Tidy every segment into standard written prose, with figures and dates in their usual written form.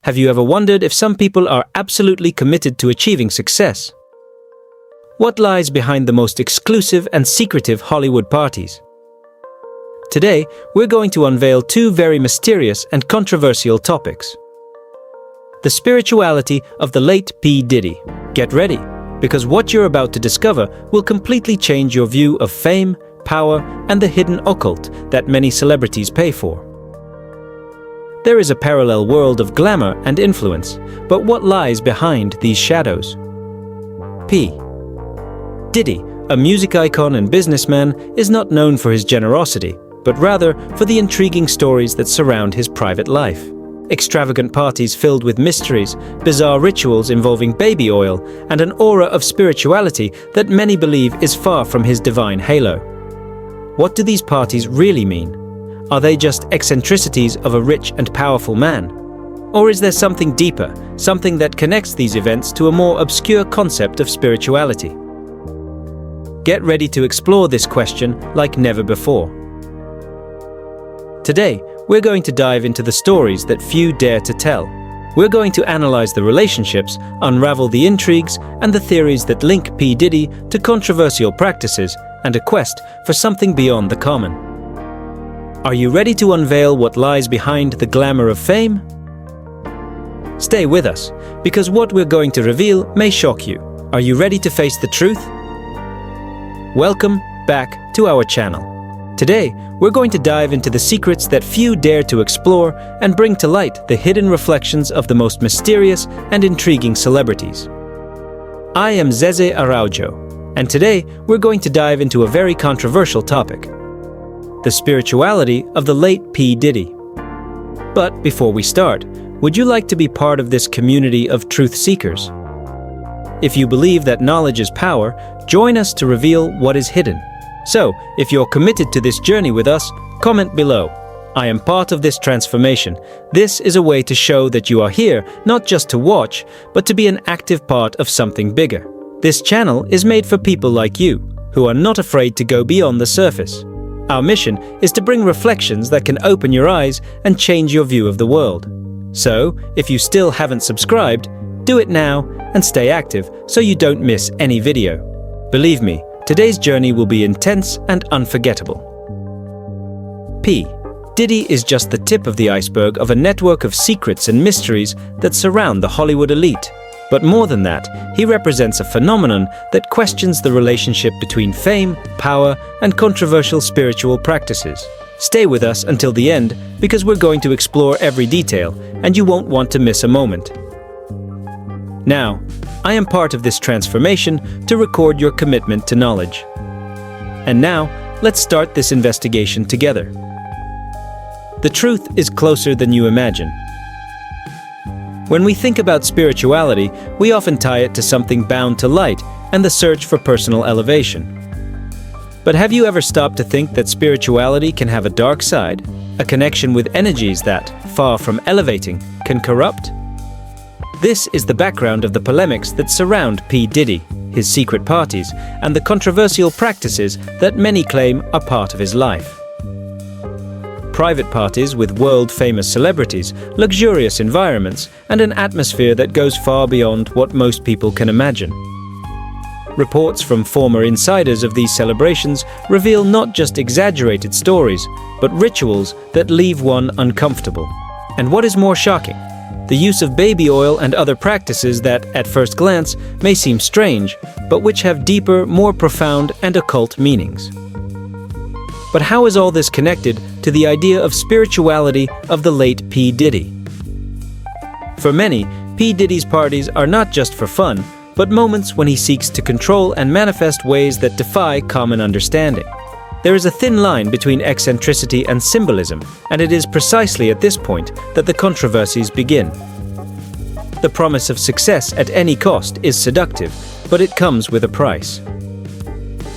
Have you ever wondered if some people are absolutely committed to achieving success? What lies behind the most exclusive and secretive Hollywood parties? Today, we're going to unveil two very mysterious and controversial topics. The spirituality of the late P. Diddy. Get ready, because what you're about to discover will completely change your view of fame, power, and the hidden occult that many celebrities pay for. There is a parallel world of glamour and influence, but what lies behind these shadows? P. Diddy, a music icon and businessman, is not known for his generosity, but rather for the intriguing stories that surround his private life. Extravagant parties filled with mysteries, bizarre rituals involving baby oil, and an aura of spirituality that many believe is far from his divine halo. What do these parties really mean? Are they just eccentricities of a rich and powerful man? Or is there something deeper, something that connects these events to a more obscure concept of spirituality? Get ready to explore this question like never before. Today, we're going to dive into the stories that few dare to tell. We're going to analyze the relationships, unravel the intrigues, and the theories that link P. Diddy to controversial practices and a quest for something beyond the common. Are you ready to unveil what lies behind the glamour of fame? Stay with us, because what we're going to reveal may shock you. Are you ready to face the truth? Welcome back to our channel. Today, we're going to dive into the secrets that few dare to explore and bring to light the hidden reflections of the most mysterious and intriguing celebrities. I am Zeze Araujo, and today we're going to dive into a very controversial topic: the spirituality of the late P. Diddy. But before we start, would you like to be part of this community of truth seekers? If you believe that knowledge is power, join us to reveal what is hidden. So, if you're committed to this journey with us, comment below. I am part of this transformation. This is a way to show that you are here not just to watch, but to be an active part of something bigger. This channel is made for people like you, who are not afraid to go beyond the surface. Our mission is to bring reflections that can open your eyes and change your view of the world. So, if you still haven't subscribed, do it now and stay active so you don't miss any video. Believe me, today's journey will be intense and unforgettable. P. Diddy is just the tip of the iceberg of a network of secrets and mysteries that surround the Hollywood elite. But more than that, he represents a phenomenon that questions the relationship between fame, power, and controversial spiritual practices. Stay with us until the end, because we're going to explore every detail, and you won't want to miss a moment. Now, I am part of this transformation to record your commitment to knowledge. And now, let's start this investigation together. The truth is closer than you imagine. When we think about spirituality, we often tie it to something bound to light and the search for personal elevation. But have you ever stopped to think that spirituality can have a dark side, a connection with energies that, far from elevating, can corrupt? This is the background of the polemics that surround P. Diddy, his secret parties, and the controversial practices that many claim are part of his life. Private parties with world-famous celebrities, luxurious environments, and an atmosphere that goes far beyond what most people can imagine. Reports from former insiders of these celebrations reveal not just exaggerated stories, but rituals that leave one uncomfortable. And what is more shocking? The use of baby oil and other practices that, at first glance, may seem strange, but which have deeper, more profound and occult meanings. But how is all this connected to the idea of spirituality of the late P. Diddy? For many, P. Diddy's parties are not just for fun, but moments when he seeks to control and manifest ways that defy common understanding. There is a thin line between eccentricity and symbolism, and it is precisely at this point that the controversies begin. The promise of success at any cost is seductive, but it comes with a price.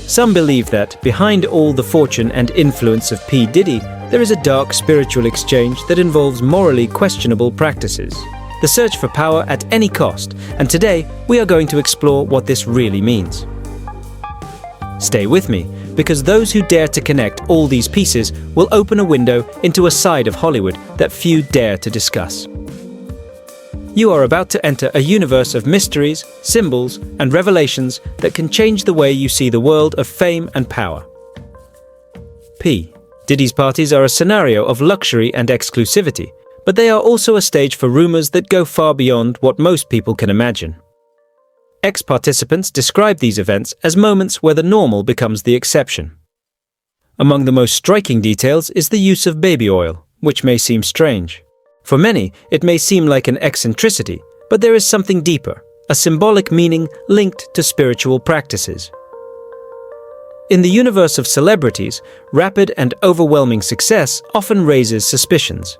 Some believe that, behind all the fortune and influence of P. Diddy, there is a dark spiritual exchange that involves morally questionable practices. The search for power at any cost, and today we are going to explore what this really means. Stay with me, because those who dare to connect all these pieces will open a window into a side of Hollywood that few dare to discuss. You are about to enter a universe of mysteries, symbols, and revelations that can change the way you see the world of fame and power. P. Diddy's parties are a scenario of luxury and exclusivity, but they are also a stage for rumors that go far beyond what most people can imagine. Ex-participants describe these events as moments where the normal becomes the exception. Among the most striking details is the use of baby oil, which may seem strange. For many, it may seem like an eccentricity, but there is something deeper, a symbolic meaning linked to spiritual practices. In the universe of celebrities, rapid and overwhelming success often raises suspicions.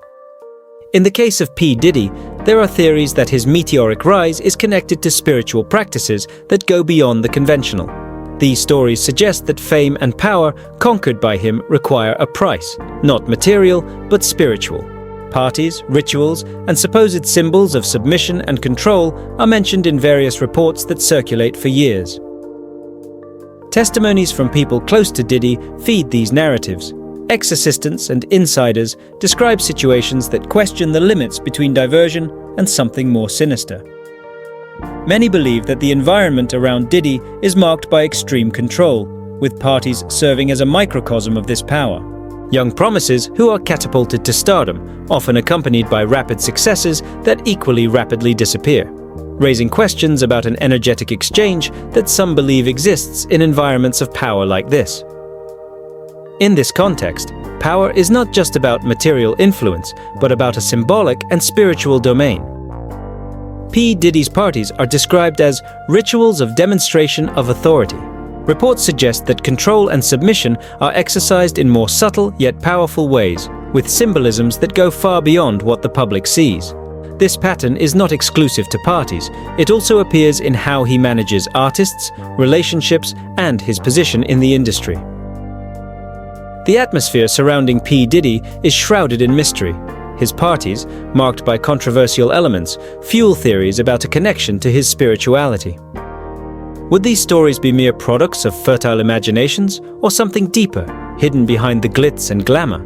In the case of P. Diddy, there are theories that his meteoric rise is connected to spiritual practices that go beyond the conventional. These stories suggest that fame and power conquered by him require a price, not material, but spiritual. Parties, rituals, and supposed symbols of submission and control are mentioned in various reports that circulate for years. Testimonies from people close to Diddy feed these narratives. Ex-assistants and insiders describe situations that question the limits between diversion and something more sinister. Many believe that the environment around Diddy is marked by extreme control, with parties serving as a microcosm of this power. Young promises who are catapulted to stardom, often accompanied by rapid successes that equally rapidly disappear, raising questions about an energetic exchange that some believe exists in environments of power like this. In this context, power is not just about material influence, but about a symbolic and spiritual domain. P. Diddy's parties are described as rituals of demonstration of authority. Reports suggest that control and submission are exercised in more subtle yet powerful ways, with symbolisms that go far beyond what the public sees. This pattern is not exclusive to parties. It also appears in how he manages artists, relationships, and his position in the industry. The atmosphere surrounding P. Diddy is shrouded in mystery. His parties, marked by controversial elements, fuel theories about a connection to his spirituality. Would these stories be mere products of fertile imaginations, or something deeper, hidden behind the glitz and glamour?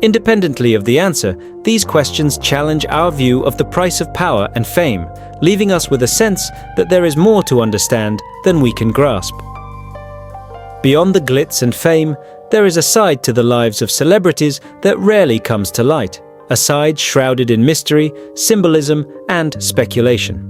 Independently of the answer, these questions challenge our view of the price of power and fame, leaving us with a sense that there is more to understand than we can grasp. Beyond the glitz and fame, there is a side to the lives of celebrities that rarely comes to light, a side shrouded in mystery, symbolism, and speculation.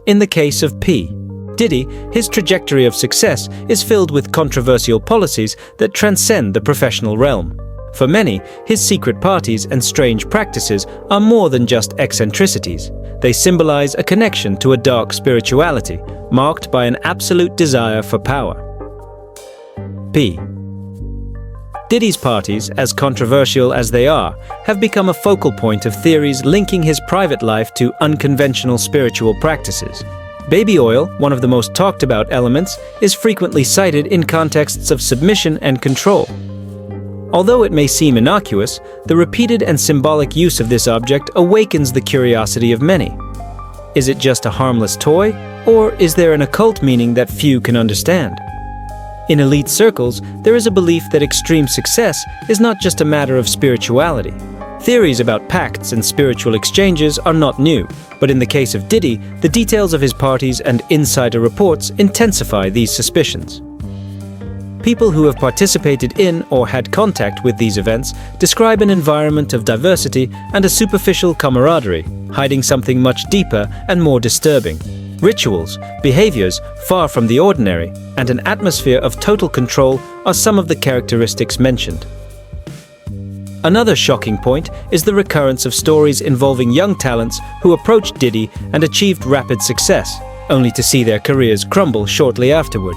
In the case of P. Diddy, his trajectory of success is filled with controversial policies that transcend the professional realm. For many, his secret parties and strange practices are more than just eccentricities. They symbolize a connection to a dark spirituality, marked by an absolute desire for power. P. Diddy's parties, as controversial as they are, have become a focal point of theories linking his private life to unconventional spiritual practices. Baby oil, one of the most talked about elements, is frequently cited in contexts of submission and control. Although it may seem innocuous, the repeated and symbolic use of this object awakens the curiosity of many. Is it just a harmless toy, or is there an occult meaning that few can understand? In elite circles, there is a belief that extreme success is not just a matter of spirituality. Theories about pacts and spiritual exchanges are not new, but in the case of Diddy, the details of his parties and insider reports intensify these suspicions. People who have participated in or had contact with these events describe an environment of diversity and a superficial camaraderie, hiding something much deeper and more disturbing. Rituals, behaviors far from the ordinary, and an atmosphere of total control are some of the characteristics mentioned. Another shocking point is the recurrence of stories involving young talents who approached Diddy and achieved rapid success, only to see their careers crumble shortly afterward.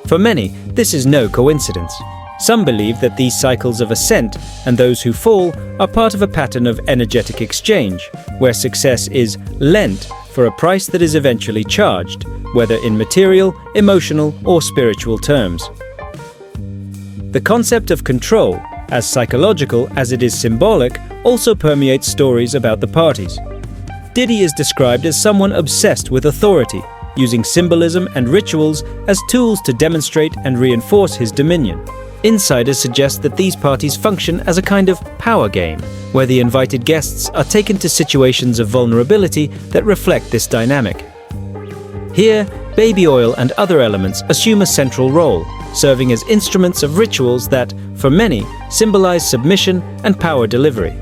For many, this is no coincidence. Some believe that these cycles of ascent and those who fall are part of a pattern of energetic exchange, where success is lent for a price that is eventually charged, whether in material, emotional, or spiritual terms. The concept of control, as psychological as it is symbolic, also permeates stories about the parties. Diddy is described as someone obsessed with authority, using symbolism and rituals as tools to demonstrate and reinforce his dominion. Insiders suggest that these parties function as a kind of power game, where the invited guests are taken to situations of vulnerability that reflect this dynamic. Here, baby oil and other elements assume a central role, serving as instruments of rituals that, for many, symbolize submission and power delivery.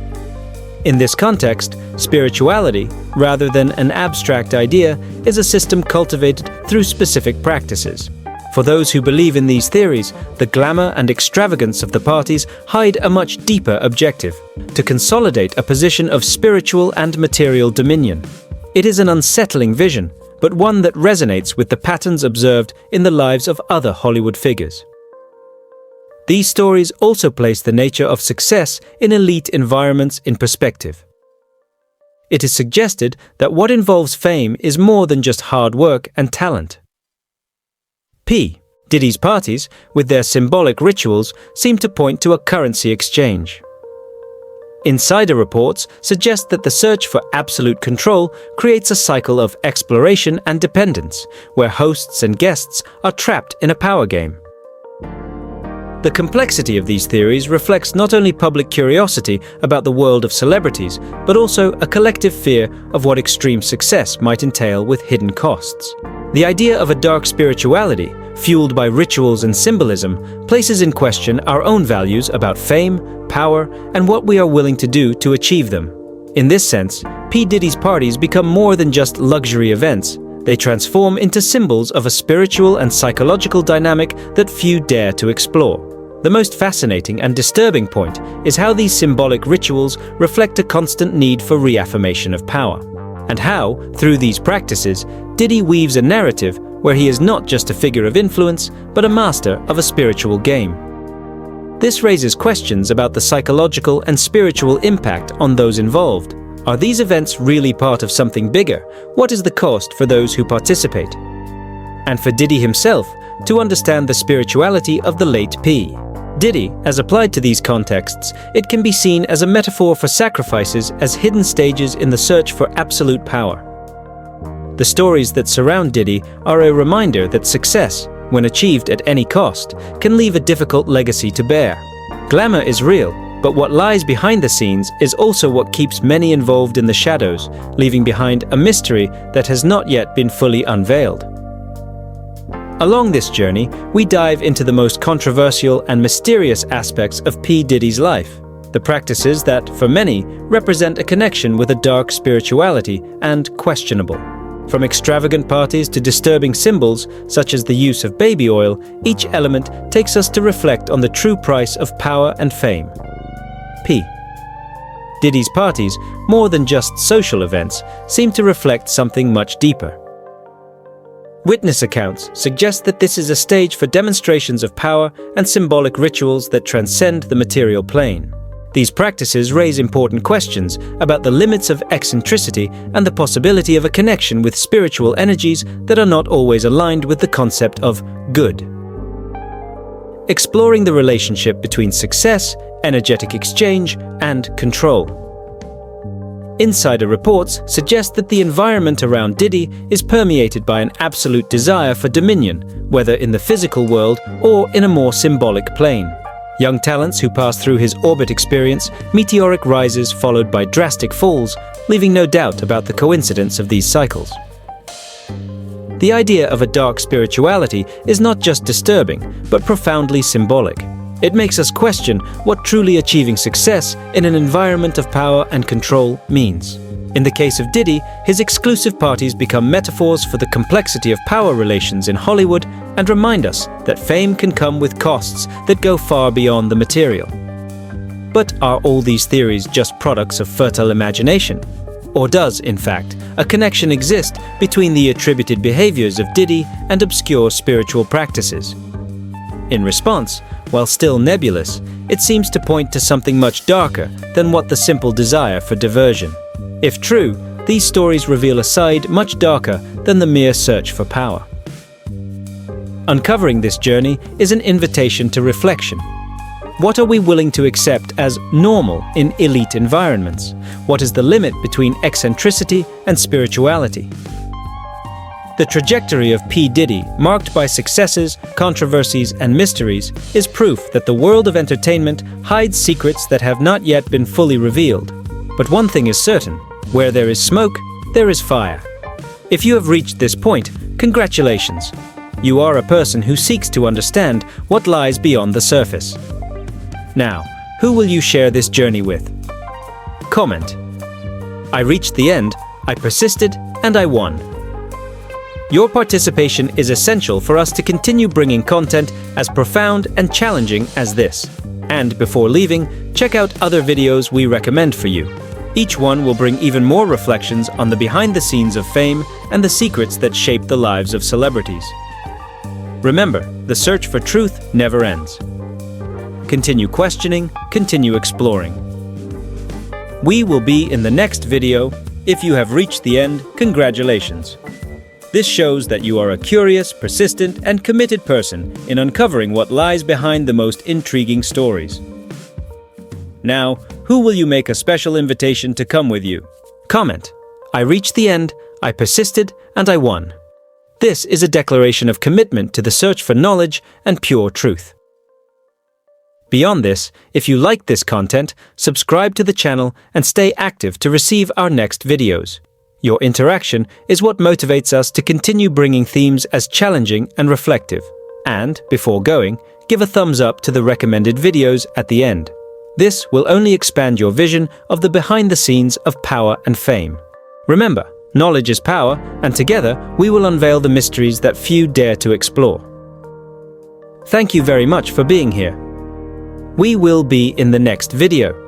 In this context, spirituality, rather than an abstract idea, is a system cultivated through specific practices. For those who believe in these theories, the glamour and extravagance of the parties hide a much deeper objective: to consolidate a position of spiritual and material dominion. It is an unsettling vision, but one that resonates with the patterns observed in the lives of other Hollywood figures. These stories also place the nature of success in elite environments in perspective. It is suggested that what involves fame is more than just hard work and talent. P. Diddy's parties, with their symbolic rituals, seem to point to a currency exchange. Insider reports suggest that the search for absolute control creates a cycle of exploration and dependence, where hosts and guests are trapped in a power game. The complexity of these theories reflects not only public curiosity about the world of celebrities, but also a collective fear of what extreme success might entail with hidden costs. The idea of a dark spirituality, fueled by rituals and symbolism, places in question our own values about fame, power, and what we are willing to do to achieve them. In this sense, P. Diddy's parties become more than just luxury events. They transform into symbols of a spiritual and psychological dynamic that few dare to explore. The most fascinating and disturbing point is how these symbolic rituals reflect a constant need for reaffirmation of power, and how, through these practices, Diddy weaves a narrative where he is not just a figure of influence, but a master of a spiritual game. This raises questions about the psychological and spiritual impact on those involved. Are these events really part of something bigger? What is the cost for those who participate? And for Diddy himself, to understand the spirituality of the late P. Diddy, as applied to these contexts, it can be seen as a metaphor for sacrifices as hidden stages in the search for absolute power. The stories that surround Diddy are a reminder that success, when achieved at any cost, can leave a difficult legacy to bear. Glamour is real, but what lies behind the scenes is also what keeps many involved in the shadows, leaving behind a mystery that has not yet been fully unveiled. Along this journey, we dive into the most controversial and mysterious aspects of P. Diddy's life, the practices that, for many, represent a connection with a dark spirituality and questionable. From extravagant parties to disturbing symbols, such as the use of baby oil, each element takes us to reflect on the true price of power and fame. P. Diddy's parties, more than just social events, seem to reflect something much deeper. Witness accounts suggest that this is a stage for demonstrations of power and symbolic rituals that transcend the material plane. These practices raise important questions about the limits of eccentricity and the possibility of a connection with spiritual energies that are not always aligned with the concept of good. Exploring the relationship between success, energetic exchange, and control. Insider reports suggest that the environment around Diddy is permeated by an absolute desire for dominion, whether in the physical world or in a more symbolic plane. Young talents who pass through his orbit experience meteoric rises followed by drastic falls, leaving no doubt about the coincidence of these cycles. The idea of a dark spirituality is not just disturbing, but profoundly symbolic. It makes us question what truly achieving success in an environment of power and control means. In the case of Diddy, his exclusive parties become metaphors for the complexity of power relations in Hollywood and remind us that fame can come with costs that go far beyond the material. But are all these theories just products of fertile imagination? Or does, in fact, a connection exist between the attributed behaviors of Diddy and obscure spiritual practices? In response, while still nebulous, it seems to point to something much darker than what the simple desire for diversion. If true, these stories reveal a side much darker than the mere search for power. Uncovering this journey is an invitation to reflection. What are we willing to accept as normal in elite environments? What is the limit between eccentricity and spirituality? The trajectory of P. Diddy, marked by successes, controversies, and mysteries, is proof that the world of entertainment hides secrets that have not yet been fully revealed. But one thing is certain: where there is smoke, there is fire. If you have reached this point, congratulations! You are a person who seeks to understand what lies beyond the surface. Now, who will you share this journey with? Comment: I reached the end, I persisted, and I won. Your participation is essential for us to continue bringing content as profound and challenging as this. And before leaving, check out other videos we recommend for you. Each one will bring even more reflections on the behind the scenes of fame and the secrets that shape the lives of celebrities. Remember, the search for truth never ends. Continue questioning, continue exploring. We will be in the next video. If you have reached the end, congratulations. This shows that you are a curious, persistent, and committed person in uncovering what lies behind the most intriguing stories. Now, who will you make a special invitation to come with you? Comment: I reached the end, I persisted, and I won. This is a declaration of commitment to the search for knowledge and pure truth. Beyond this, if you like this content, subscribe to the channel and stay active to receive our next videos. Your interaction is what motivates us to continue bringing themes as challenging and reflective. And, before going, give a thumbs up to the recommended videos at the end. This will only expand your vision of the behind the scenes of power and fame. Remember, knowledge is power, and together we will unveil the mysteries that few dare to explore. Thank you very much for being here. We will be in the next video.